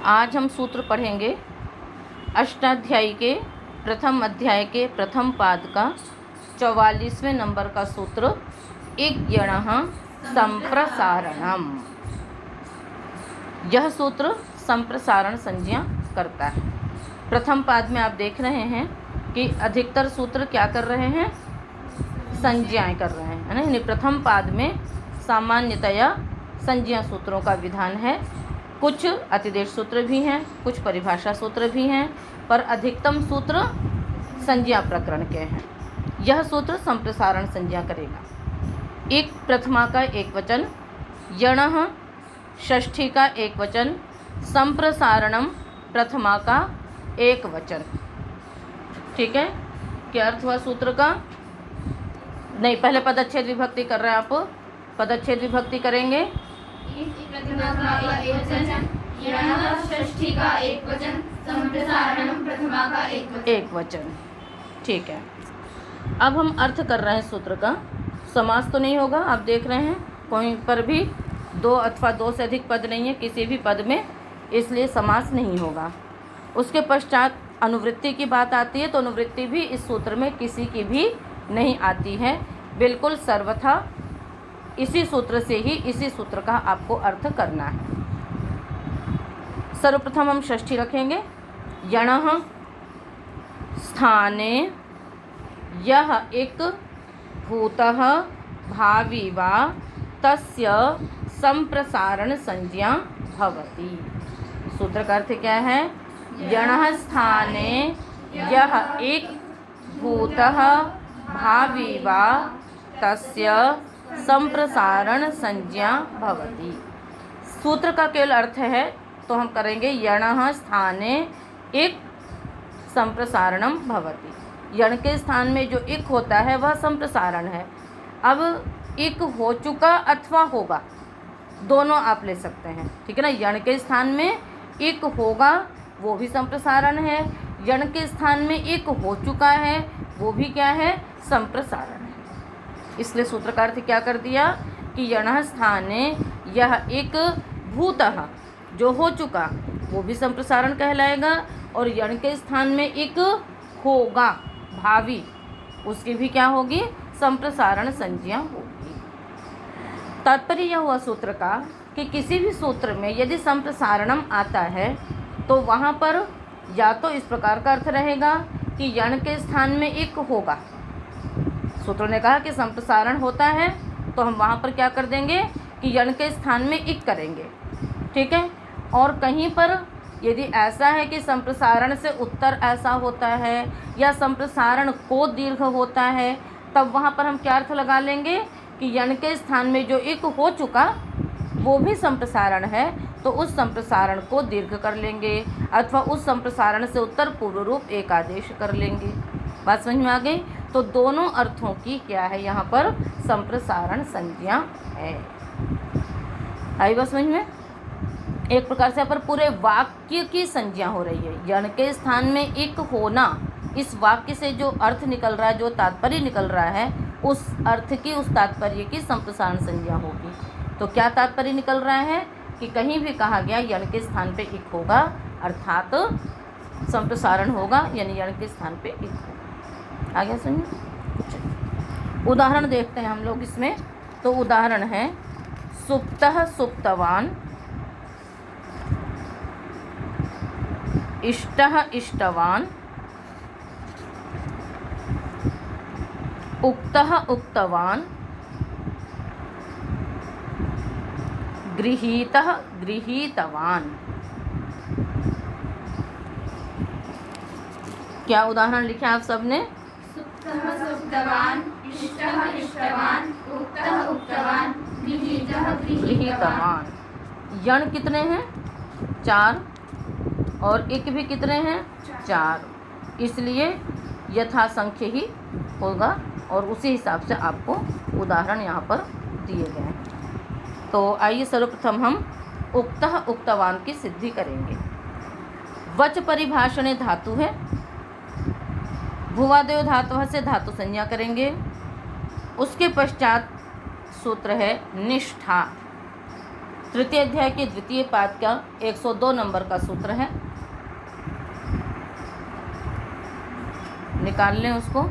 आज हम सूत्र पढ़ेंगे अष्टाध्यायी के प्रथम अध्याय के प्रथम पाद का 44वें नंबर का सूत्र इज्ञणः संप्रसारणम। यह सूत्र संप्रसारण संज्ञा करता है। प्रथम पाद में आप देख रहे हैं कि अधिकतर सूत्र क्या कर रहे हैं, संज्ञाएं कर रहे हैं, है ना। यानी प्रथम पाद में सामान्यतया संज्ञा सूत्रों का विधान है। कुछ अतिदेश सूत्र भी हैं, कुछ परिभाषा सूत्र भी हैं, पर अधिकतम सूत्र संज्ञा प्रकरण के हैं। यह सूत्र संप्रसारण संज्ञा करेगा। एक प्रथमा का एक वचन, यणः षष्ठी का एक वचन, संप्रसारणम प्रथमा का एक वचन। ठीक है, क्या अर्थ हुआ सूत्र का? नहीं, पहले पदच्छेद विभक्ति कर रहे हैं आप। पदच्छेद विभक्ति करेंगे। प्रथमा का एक वचन, यणः षष्ठी का एक वचन, संप्रसारणम प्रथमा का एक वचन। ठीक है। अब हम अर्थ कर रहे हैं सूत्र का। समास तो नहीं होगा, आप देख रहे हैं कोई पर भी दो अथवा दो से अधिक पद नहीं है किसी भी पद में, इसलिए समास नहीं होगा। उसके पश्चात अनुवृत्ति की बात आती है, तो अनुवृत्ति भी इस सूत्र में किसी की भी नहीं आती है। बिल्कुल सर्वथा इसी सूत्र से ही इसी सूत्र का आपको अर्थ करना है। सर्वप्रथम हम षष्ठी रखेंगे। यणः स्थाने यह एक भूतः भावी वा तस्य संप्रसारण संज्ञा भवति। सूत्र का अर्थ क्या है? यणः स्थाने यह एक भूतः भावी वा तस्य संप्रसारण संज्ञा भवति। सूत्र का केवल अर्थ है तो हम करेंगे यणः स्थाने एक संप्रसारणम भवति। यण के स्थान में जो इक होता है वह संप्रसारण है। अब इक हो चुका अथवा होगा, दोनों आप ले सकते हैं। ठीक है ना। यण के स्थान में इक होगा वो भी संप्रसारण है, यण के स्थान में इक हो चुका है वो भी क्या है? संप्रसारण है। इसलिए सूत्र का अर्थ क्या कर दिया कि यणः स्थाने यह एक भूतः जो हो चुका वो भी संप्रसारण कहलाएगा, और यण के स्थान में एक होगा भावी उसकी भी क्या होगी? संप्रसारण संज्ञा होगी। तात्पर्य यह हुआ सूत्र का कि किसी भी सूत्र में यदि संप्रसारणम आता है तो वहाँ पर या तो इस प्रकार का अर्थ रहेगा कि यण के स्थान में एक होगा। सूत्र ने कहा कि संप्रसारण होता है तो हम वहाँ पर क्या कर देंगे कि यण के स्थान में इक करेंगे। ठीक है। और कहीं पर यदि ऐसा है कि संप्रसारण से उत्तर ऐसा होता है या संप्रसारण को दीर्घ होता है, तब वहाँ पर हम क्या अर्थ लगा लेंगे कि यण के स्थान में जो इक हो चुका वो भी संप्रसारण है, तो उस संप्रसारण को दीर्घ कर लेंगे अथवा उस संप्रसारण से उत्तर पूर्व रूप एक आदेश कर लेंगे। बात समझ में आ गई? तो दोनों अर्थों की क्या है यहाँ पर? संप्रसारण संज्ञा है। आई बात समझ में? एक प्रकार से यहाँ पर पूरे वाक्य की संज्ञा हो रही है। यण के स्थान में एक होना, इस वाक्य से जो अर्थ निकल रहा है, जो तात्पर्य निकल रहा है, उस अर्थ की, उस तात्पर्य की संप्रसारण संज्ञा होगी। तो क्या तात्पर्य निकल रहा है कि कहीं भी कहा गया यण के स्थान पे एक होगा अर्थात संप्रसारण होगा, यानी यण के स्थान पे एक होगा। आ गया सुनिए। उदाहरण देखते हैं हम लोग इसमें। तो उदाहरण है सुप्तः सुप्तवान, इष्टः इष्टवान, उक्तः उक्तवान, गृहीतः गृहीतवान। क्या उदाहरण लिखे आप सबने? सुप्तः सुप्तवान, इष्टः इष्टवान, उक्तः उक्तवान, गृहीतः गृहीतवान। यण कितने हैं? 4, और इक भी कितने हैं? 4। इसलिए यथासंख्य ही होगा और उसी हिसाब से आपको उदाहरण यहाँ पर दिए गए हैं। तो आइए सर्वप्रथम हम उक्तः उक्तवान की सिद्धि करेंगे। वच परिभाषणे धातु है, भुवादेव धातु से धातु संज्ञा करेंगे। उसके पश्चात सूत्र है निष्ठा। तृतीय अध्याय के द्वितीय पाद का 102 नंबर का सूत्र है, निकाल लें उसको।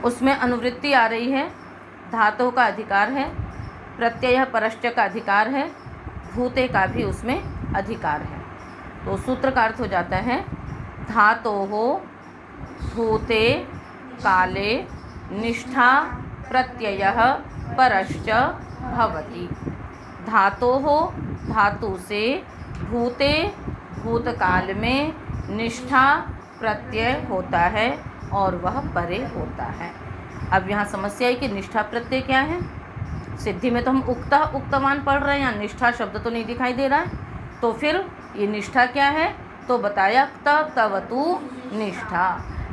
उसमें अनुवृत्ति आ रही है, धातु का अधिकार है, प्रत्यय परश्च का अधिकार है, भूते का भी उसमें अधिकार है। तो सूत्र का अर्थ हो जाता है धातोः भूते काले निष्ठा प्रत्ययः परश्च भवति। धातोः धातु से, भूते भूतकाल में, निष्ठा प्रत्यय होता है और वह परे होता है। अब यहाँ समस्या है कि निष्ठा प्रत्यय क्या है। सिद्धि में तो हम उक्ता उक्तवान पढ़ रहे हैं, यहाँ निष्ठा शब्द तो नहीं दिखाई दे रहा है, तो फिर ये निष्ठा क्या है। तो बताया क्त तवतु निष्ठा,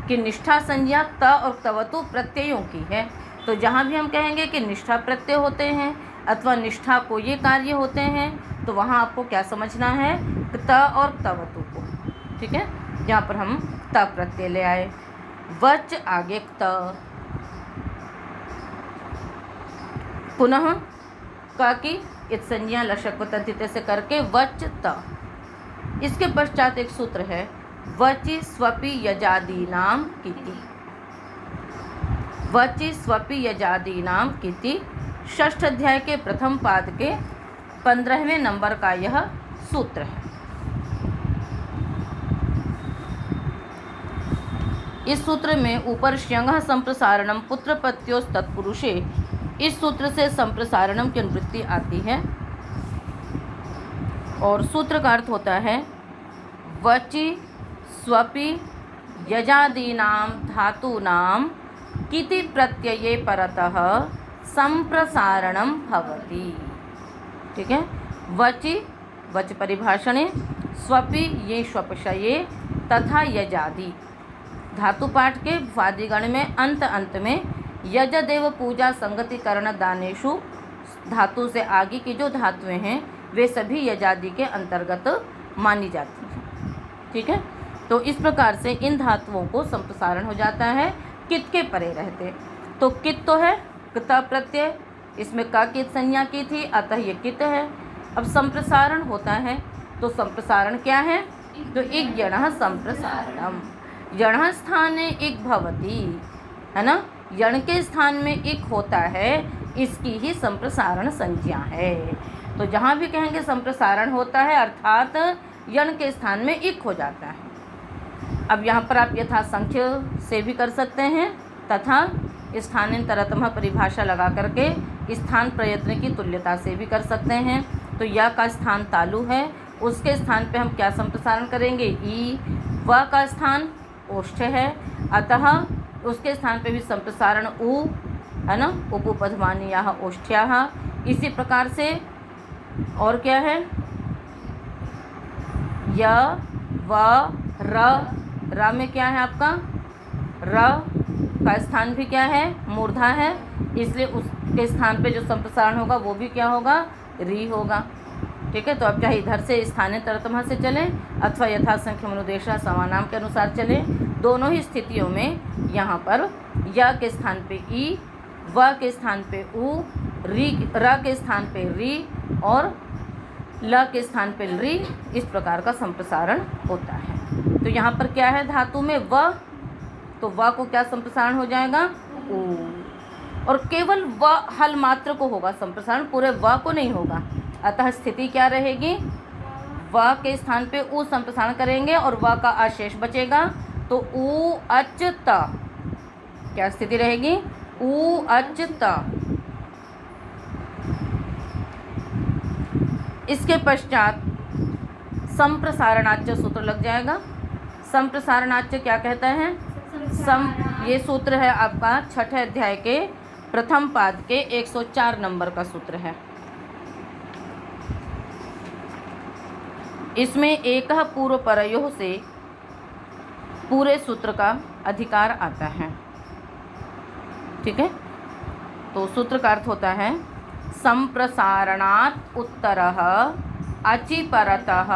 कि निष्ठा संज्ञा त और तवतु प्रत्ययों की है। तो जहाँ भी हम कहेंगे कि निष्ठा प्रत्यय होते हैं अथवा निष्ठा को ये कार्य होते हैं, तो वहाँ आपको क्या समझना है, त और तवतु को। ठीक है, यहाँ पर हम त प्रत्यय ले आए। वच आगे त, पुनः का की इत संज्ञा लशक तद्धित से करके वच त। इसके पश्चात एक सूत्र है वचि स्वपि यजादीनाम किति। वचि स्वपि यजादीनाम किति षष्ठ अध्याय के प्रथम पाद के 15वें नंबर का यह सूत्र है। इस सूत्र में ऊपर श्यंगः संप्रसारणम पुत्रपत्योस तत्पुरुषे, इस सूत्र से संप्रसारणम की अनुवृत्ति आती है और सूत्र का अर्थ होता है वचि स्वपि यजादीनाम धातूनाम किति प्रत्यये परतः संप्रसारणम भवति। ठीक है, वचि वच परिभाषणे, स्वपि ये स्वपशये तथा यजादि, धातु पाठ के वादिगण में अंत में यजदेव पूजा संगतिकरण दानेषु, धातु से आगे की जो धातुएं हैं वे सभी यजादि के अंतर्गत मानी जाती हैं। ठीक है, तो इस प्रकार से इन धातुओं को संप्रसारण हो जाता है कित के परे रहते। तो कित तो है क्ता प्रत्यय, इसमें का कित संज्ञा की थी, अतः ये कित है। अब संप्रसारण होता है तो संप्रसारण क्या है, तो एक यणः संप्रसारणम, यणः स्थाने एक भवति, है ना, यण के स्थान में एक होता है, इसकी ही संप्रसारण संज्ञा है। तो जहाँ भी कहेंगे संप्रसारण होता है अर्थात यण के स्थान में एक हो जाता है। अब यहाँ पर आप यथासंख्य से भी कर सकते हैं तथा स्थानांतरतम परिभाषा लगा करके स्थान प्रयत्न की तुल्यता से भी कर सकते हैं। तो या का स्थान तालु है, उसके स्थान पे हम क्या संप्रसारण करेंगे, ई। व का स्थान ओष्ठ है, अतः उसके स्थान पे भी संप्रसारण उ, है ना, उपपदमानी या ओष्ठ्या। इसी प्रकार से और क्या है, य व र में क्या है आपका, र का स्थान भी क्या है, मूर्धा है, इसलिए उसके स्थान पे जो संप्रसारण होगा वो भी क्या होगा, री होगा। ठीक है, तो आप चाहे इधर से स्थानांतरतम से चलें अथवा यथासंख्य मनुदेशा समानाम के अनुसार चलें, दोनों ही स्थितियों में यहाँ पर या के स्थान पे ई, व के स्थान पे उ, री, र के स्थान पे री और ल के स्थान पे री, इस प्रकार का संप्रसारण होता है। तो यहाँ पर क्या है धातु में व, तो व को क्या संप्रसारण हो जाएगा, उ, और केवल व हल मात्र को होगा संप्रसारण, पूरे व को नहीं होगा। अतः स्थिति क्या रहेगी, व के स्थान पे उ संप्रसारण करेंगे और व का अशेष बचेगा, तो उ अच त, क्या स्थिति रहेगी, उ अच त। इसके पश्चात संप्रसारणाच्य सूत्र लग जाएगा। संप्रसारणाच्य क्या कहता है, ये सूत्र है आपका छठे अध्याय के प्रथम पाद के 104 नंबर का सूत्र है। इसमें एक पूर्व परयोः से पूरे सूत्र का अधिकार आता है। ठीक है, तो सूत्र का अर्थ होता है संप्रसारणात् उत्तरः अचि परतः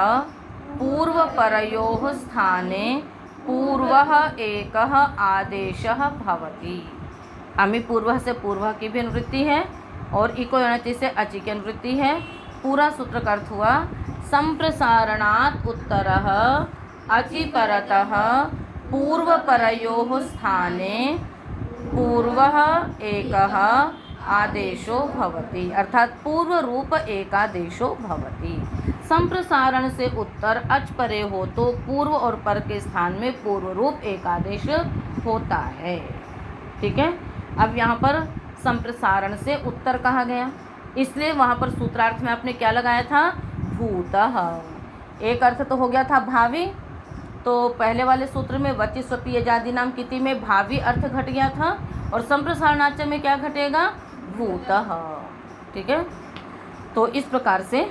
पूर्व परयोः स्थाने पूर्वः एकः आदेशः भवति। अमी पूर्व से पूर्व की भी अनुवृत्ति है और इको यणति से अचि की अनुवृत्ति है। पूरा सूत्र का अर्थ हुआ संप्रसारणात् उत्तरः अचि परतः पूर्वपरयोः स्थाने पूर्वः एकः आदेशो भवति, अर्थात पूर्व रूप एकादेशो भवति। संप्रसारण से उत्तर अच परे हो तो पूर्व और पर के स्थान में पूर्व रूप एकादेश होता है। ठीक है, अब यहाँ पर संप्रसारण से उत्तर कहा गया, इसलिए वहाँ पर सूत्रार्थ में आपने क्या लगाया था, भूतः। एक अर्थ तो हो गया था भावी, तो पहले वाले सूत्र में वचि स्वपी यजादि नाम किति में भावी अर्थ घट गया था, और संप्रसारणाच में क्या घटेगा, भूतः। ठीक है, तो इस प्रकार से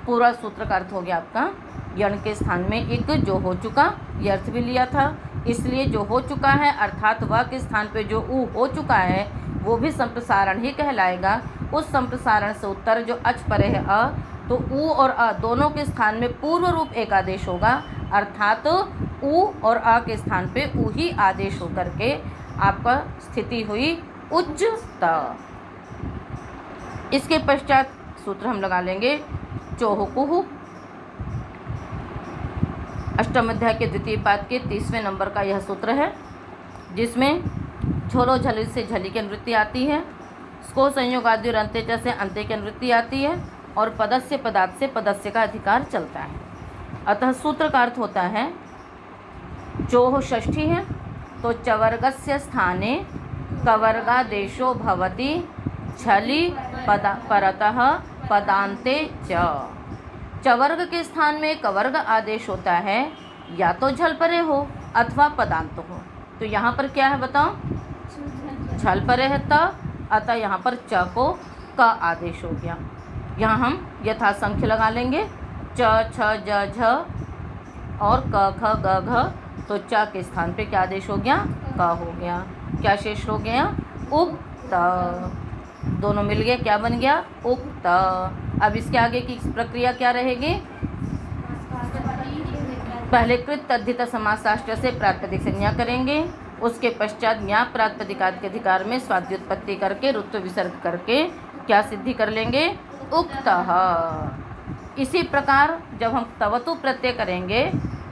पूरा सूत्र का अर्थ हो गया आपका यण के स्थान में एक जो हो चुका, ये अर्थ भी लिया था, इसलिए जो हो चुका है अर्थात वह के स्थान पे जो ऊ हो चुका है वो भी संप्रसारण ही कहलाएगा। उस संप्रसारण से उत्तर जो अच परे है अ, तो ऊ और अ दोनों के स्थान में पूर्व रूप एक आदेश होगा, अर्थात ऊ और अ के स्थान पे ऊ ही आदेश होकर के आपका स्थिति हुई उच्चत। इसके पश्चात सूत्र हम लगा लेंगे चोहुकुहु। अष्टम अध्याय के द्वितीय पाद के 30वें नंबर का यह सूत्र है, जिसमें झोलो झली से झली की अनुवृत्ति आती है, स्को संयोग आदि और अंत्य से अंत्य की अनुवृत्ति आती है, और पदस्य पदार्थ से पदस्य का अधिकार चलता है। अतः सूत्र का अर्थ होता है चोह षष्ठी है तो चवर्गस्य स्थाने कवर्गादेशो भवति झलि परतः पदान्ते च। चवर्ग के स्थान में कवर्ग आदेश होता है, या तो झल परे हो अथवा पदांत हो। तो यहाँ पर क्या है बताओ, झल परे है त, अतः यहाँ पर च को क आदेश हो गया। यहाँ हम यथासंख्य लगा लेंगे, च छ ज झ और क ख ग घ, तो च के स्थान पे क्या आदेश हो गया, क हो गया। क्या शेष हो गया, उक्त। दोनों मिल गए, क्या बन गया, उक्त। अब इसके आगे की प्रक्रिया क्या रहेगी, पहले कृत तद्धित समासाष्ट से प्रातिपदिक संज्ञा करेंगे, उसके पश्चात ज्ञा प्रातिपदिकाद के अधिकार में स्वाद्युत्पत्ति करके रुत्व विसर्ग करके क्या सिद्धि कर लेंगे, उक्तः। इसी प्रकार जब हम तवतु प्रत्यय करेंगे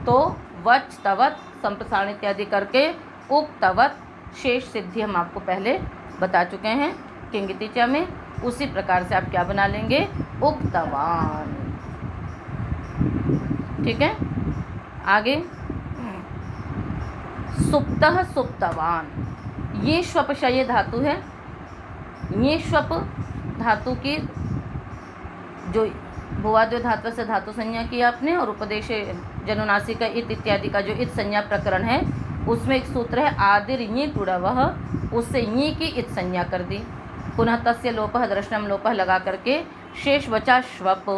तो वच तवत संप्रसारण इत्यादि करके उक्तवत शेष सिद्धि हम आपको पहले बता चुके हैं किंगितिचा में। उसी प्रकार से आप क्या बना लेंगे, उक्तवान। ठीक है, आगे सुप्तः सुप्तवान, ये श्वपशय धातु है। ये श्वप धातु की जो भुवाद्य धातु से धातु संज्ञा की आपने, और उपदेश जनुनासिक का इत इत्यादि का जो इत संज्ञा प्रकरण है उसमें एक सूत्र है आदिर ये टुड़वह, उससे ये की इत संज्ञा कर दी। पुनः तस्य लोपः दर्शनम लोपः लगा करके शेष बचा श्वप,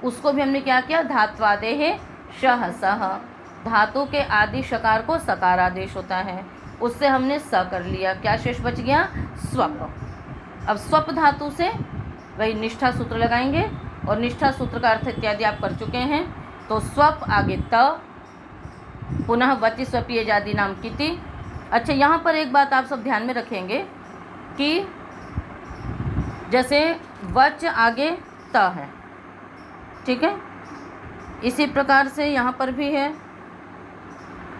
उसको भी हमने क्या किया, धात्वादे है शह सह, धातु के आदि शकार को सकार आदेश होता है, उससे हमने स कर लिया। क्या शेष बच गया, स्वप। अब स्वप धातु से वही निष्ठा सूत्र लगाएंगे, और निष्ठा सूत्र का अर्थ इत्यादि आप कर चुके हैं। तो स्वप आगे त, पुनः वचि स्वपी यजादि नाम किति। अच्छा, यहाँ पर एक बात आप सब ध्यान में रखेंगे कि जैसे वच आगे त है, ठीक है, इसी प्रकार से यहाँ पर भी है।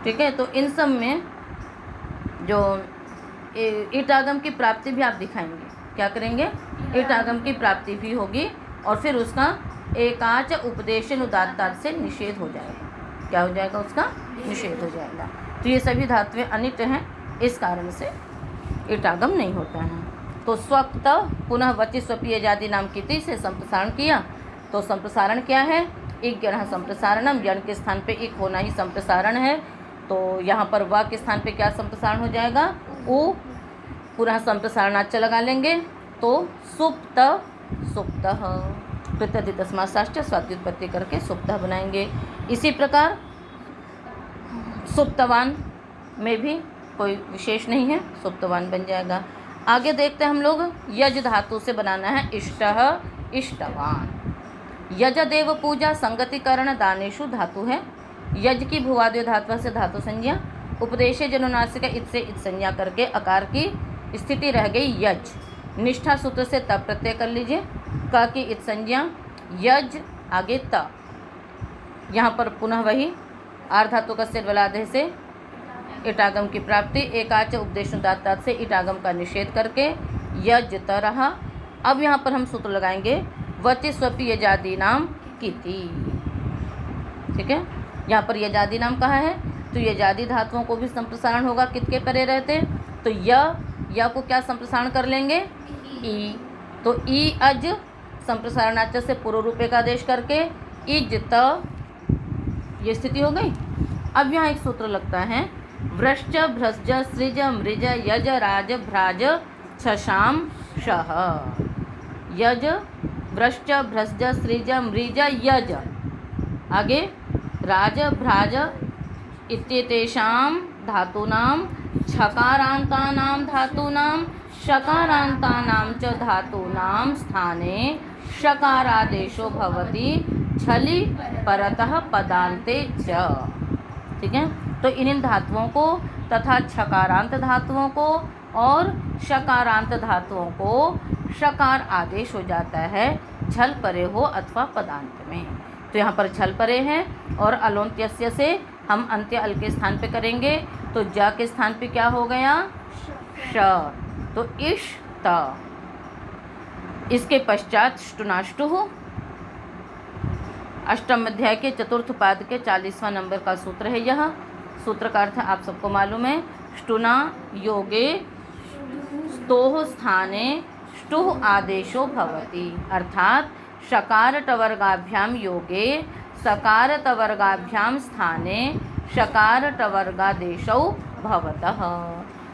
ठीक है, तो इन सब में जो ईट आगम की प्राप्ति भी आप दिखाएंगे, क्या करेंगे, ईट आगम की प्राप्ति भी होगी, और फिर उसका एकाच उपदेशन उदात्तात से निषेध हो जाएगा। क्या हो जाएगा, उसका निषेध हो जाएगा। तो ये सभी धातुएं अनिट हैं, इस कारण से ईट आगम नहीं होता है। तो स्वक्त पुनः वचि स्वपी यजादि नाम किति से संप्रसारण किया। तो संप्रसारण क्या है, एक गण संप्रसारणम, जन के स्थान पे एक होना ही संप्रसारण है। तो यहाँ पर व के स्थान पे क्या संप्रसारण हो जाएगा, उ, पुनः संप्रसारणाच लगा लेंगे, तो सुप्त सुप्तः, कृतधित समासाष्ट स्वात्युत्पत्ति करके सुप्तः बनाएंगे। इसी प्रकार सुप्तवान में भी कोई विशेष नहीं है, सुप्तवान बन जाएगा। आगे देखते हैं हम लोग, यज धातु से बनाना है इष्टः इष्टवान। यज देव पूजा संगतिकरण दानेशु धातु है। यज की भुवाद्य धातु से धातु संज्ञा, उपदेशे जनुनासिक इत से इत संज्ञा करके अकार की स्थिति रह गई यज। निष्ठा सूत्र से त प्रत्यय कर लीजिए। क की इत संज्ञा, यज आगे त। यहाँ पर पुनः वही आर्ध धातु का सिर बलादेह से इटागम की प्राप्ति। एकाच उपदेशनुदात्तात से इटागम का निषेध करके यज त रहा। अब यहाँ पर हम सूत्र लगाएंगे वचि स्वपि यजादि नाम किति। ठीक है, यहाँ पर यजादि नाम कहा है तो यजादि धातुओं को भी संप्रसारण होगा कित के परे रहते। तो य को क्या संप्रसारण कर लेंगे, ई। तो ई अज संप्रसारणाच से पूर्व रूपे का आदेश करके इज त, ये स्थिति हो गई। अब यहाँ एक सूत्र लगता है वृश्च भ्रज सृज मृज यज राज भ्राज छशाम शह। यज वृश्च भ्रज सृज मृज यज आगे राज भ्राज इत्येतेषां धातूनां छकारान्तानां धातूनां शकारान्तानां च धातूनां स्थाने शकारादेशो भवति छलि परतः पदान्ते च। ठीक है, तो इन धातुओं को तथा छकारांत धातुओं को और शकारांत धातुओं को शकार आदेश हो जाता है छल परे हो अथवा पदांत में। तो यहाँ पर छल परे है और अलोन्त्यस्य से हम अंत्य अल के स्थान पे करेंगे तो ज के स्थान पे क्या हो गया, श। तो इश त। इसके पश्चात ष्टुनाष्टुः अष्टम अध्याय के चतुर्थ पाद के 40वां नंबर का सूत्र है। यह सूत्र का अर्थ आप सबको मालूम है। ष्टुना योगे स्तोः स्थाने ष्टुः आदेशो भवति, अर्थात शकार टवर्गाभ्याम योगे सकार टवर्गाभ्याम स्थाने शकार टवर्गादेशौ भवतः।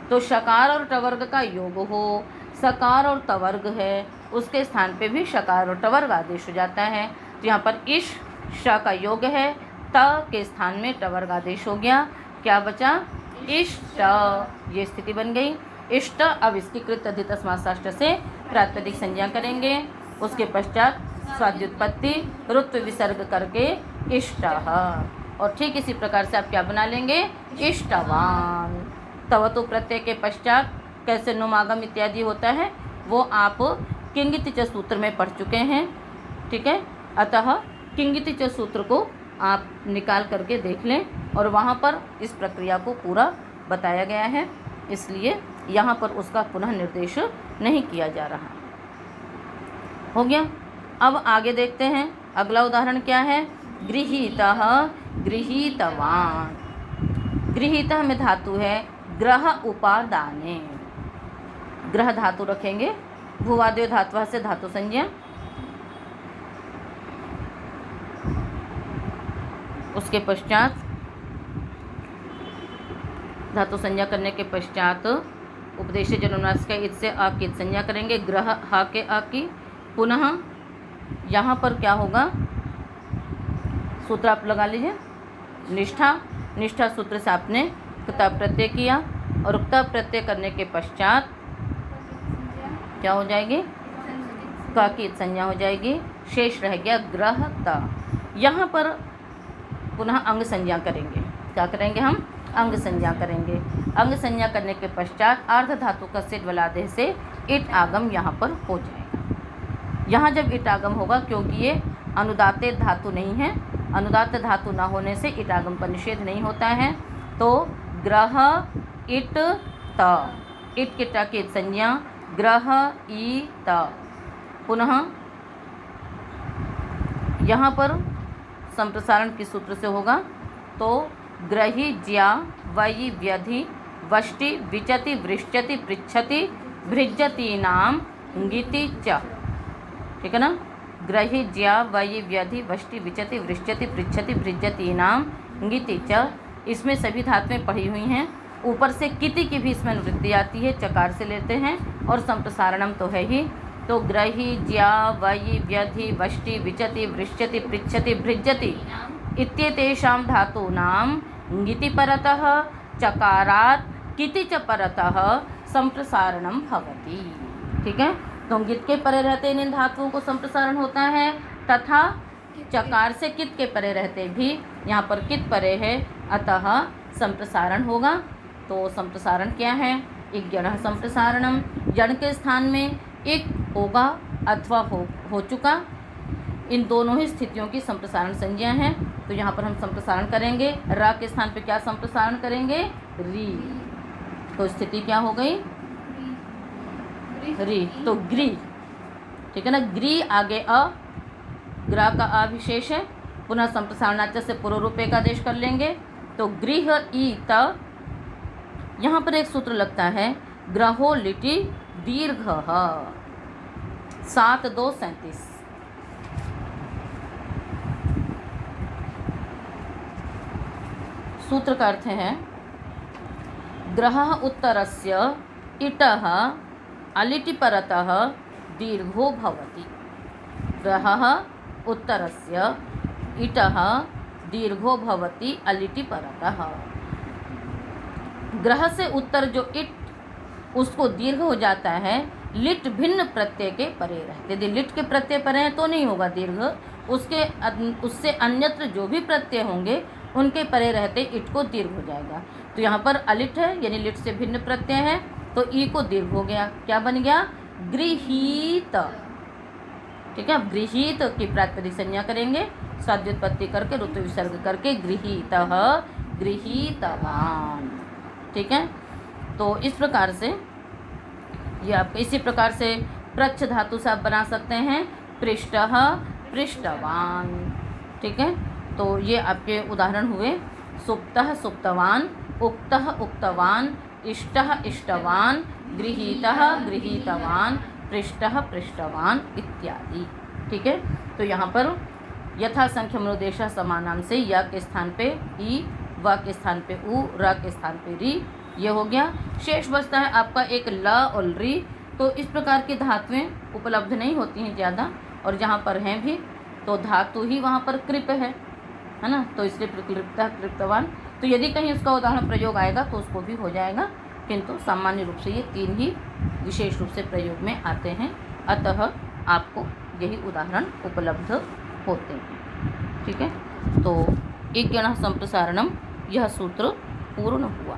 तो शकार और टवर्ग का योग हो, सकार और टवर्ग है, उसके स्थान पे भी शकार और टवर्ग आदेश हो जाता है। तो यहाँ पर इश श का योग है, त के स्थान में टवर्ग आदेश हो गया। क्या बचा, इष्ट। ये स्थिति बन गई इष्ट। अब इसकी कृत अधित समासाष्ट से प्रातिपदिक संज्ञा करेंगे। उसके पश्चात स्वाद्युत्पत्ति रुत्व विसर्ग करके इष्टः। और ठीक इसी प्रकार से आप क्या बना लेंगे, इष्टवान। तवतु प्रत्यय के पश्चात कैसे नुमागम इत्यादि होता है वो आप किंगिति च सूत्र में पढ़ चुके हैं। ठीक है, अतः किंगिति च सूत्र को आप निकाल करके देख लें और वहाँ पर इस प्रक्रिया को पूरा बताया गया है, इसलिए यहाँ पर उसका पुनः निर्देश नहीं किया जा रहा। हो गया। अब आगे देखते हैं अगला उदाहरण क्या है। गृहीतः गृहीतवान। गृहीतः में धातु है ग्रह उपादाने। ग्रह धातु रखेंगे, भूवादयो धातु से धातु संज्ञा। उसके पश्चात धातु संज्ञा करने के पश्चात उपदेश जन्मनाश का इत से अ की संज्ञा करेंगे। ग्रह ह के अ की। पुनः यहाँ पर क्या होगा, सूत्र आप लगा लीजिए। निष्ठा, निष्ठा सूत्र से आपने क्ता प्रत्यय किया और क्ता प्रत्यय करने के पश्चात क्या हो जाएगी, क की संज्ञा हो जाएगी। शेष रह गया ग्रह त। यहाँ पर पुनः अंग संज्ञा करेंगे। क्या करेंगे, हम अंग संज्ञा करेंगे। अंग संज्ञा करने के पश्चात आर्ध धातु का सिर बलादेह से इट आगम यहाँ पर हो जाएगा। यहाँ जब इट आगम होगा, क्योंकि ये अनुदाते धातु नहीं है, अनुदात धातु न होने से इट आगम पर निषेध नहीं होता है। तो ग्रह इट त, इट के ट की संज्ञा ग्रह ई त। पुनः यहाँ पर संप्रसारण किस सूत्र से होगा, तो ग्रही ज्या वयि व्यधि वष्टि विचति वृश्चति पृच्छति भृजति नाम ङिति च। ठीक है ना। ग्रही ज्या वयि व्यधि वष्टि विचति वृश्चति पृच्छति भृजति नाम ङिति च। इसमें सभी धातुएं पढ़ी हुई हैं। ऊपर से किति की भी इसमें अनुवृत्ति आती है, चकार से लेते हैं, और संप्रसारणम तो है ही। तो ग्रही ज्या वयि व्यधि वष्टि विचति वृश्चति पृच्छति भृजति इत्येतेषां धातूनां ङिति परतः चकारात् किति च परतः संप्रसारणम भवति। ठीक है, तो ङित के परे रहते इन धातुओं को संप्रसारण होता है, तथा चकार से कित के परे रहते भी यहाँ पर कित परे है, अतः संप्रसारण होगा। तो संप्रसारण क्या है, इज्ञणः संप्रसारणम यण के स्थान में एक होगा अथवा हो चुका, इन दोनों ही स्थितियों की संप्रसारण संज्ञा है। तो यहाँ पर हम संप्रसारण करेंगे, र के स्थान पे क्या संप्रसारण करेंगे, री। तो स्थिति क्या हो गई, री। तो ग्री, ठीक है ना, ग्री आगे अ, ग्रा का अ विशेष है, पुनः संप्रसारणाच से पूर्व रूप एक आदेश कर लेंगे। तो गृह ईत, यहाँ पर एक सूत्र लगता है, ग्रहो लिटि दीर्घ 7-2-37। सूत्र का अर्थ है ग्रह उत्तरस्य इटः अलिटि परतः दीर्घो भवति। ग्रह उत्तरस्य इटः दीर्घो भवति अलिटि परतः। ग्रह से उत्तर जो इट, उसको दीर्घ हो जाता है लिट भिन्न प्रत्यय के परे रहते। यदि लिट के प्रत्यय परे हैं तो नहीं होगा दीर्घ, उससे अन्यत्र जो भी प्रत्यय होंगे उनके परे रहते इट को दीर्घ हो जाएगा। तो यहाँ पर अलिट है यानी लिट से भिन्न प्रत्यय है, तो ई को दीर्घ हो गया, क्या बन गया, गृहीत। ठीक है, गृहीत की प्रातिपदिक संज्ञा करेंगे, साध्योत्पत्ति करके ऋतु विसर्ग करके गृहीतः गृहीतवान। ठीक है, तो इस प्रकार से ये आप इसी प्रकार से प्रच्छ धातु से आप बना सकते हैं पृष्ठः पृष्ठवान। ठीक है, तो ये आपके उदाहरण हुए सुप्तः सुप्तवान, उक्तः उक्तवान, इष्टः इष्टवान, गृहीतः गृहीतवान, पृष्ठः पृष्ठवान इत्यादि। ठीक है, तो यहाँ पर यथा संख्य अनुदेशः समानाम से या के स्थान पे ई, व के स्थान पे उ, र के स्थान पे री, ये हो गया। शेष बचता है आपका एक ल और री। तो इस प्रकार की धातुएं उपलब्ध नहीं होती हैं ज़्यादा, और जहाँ पर हैं भी तो धातु ही वहाँ पर कृप है ना, तो इसलिए प्रकृप्तः कृप्तवान। तो यदि कहीं उसका उदाहरण प्रयोग आएगा तो उसको भी हो जाएगा, किंतु सामान्य रूप से ये तीन ही विशेष रूप से प्रयोग में आते हैं, अतः आपको यही उदाहरण उपलब्ध होते हैं। ठीक है, तो एक गण संप्रसारणम, यह सूत्र पूर्ण हुआ।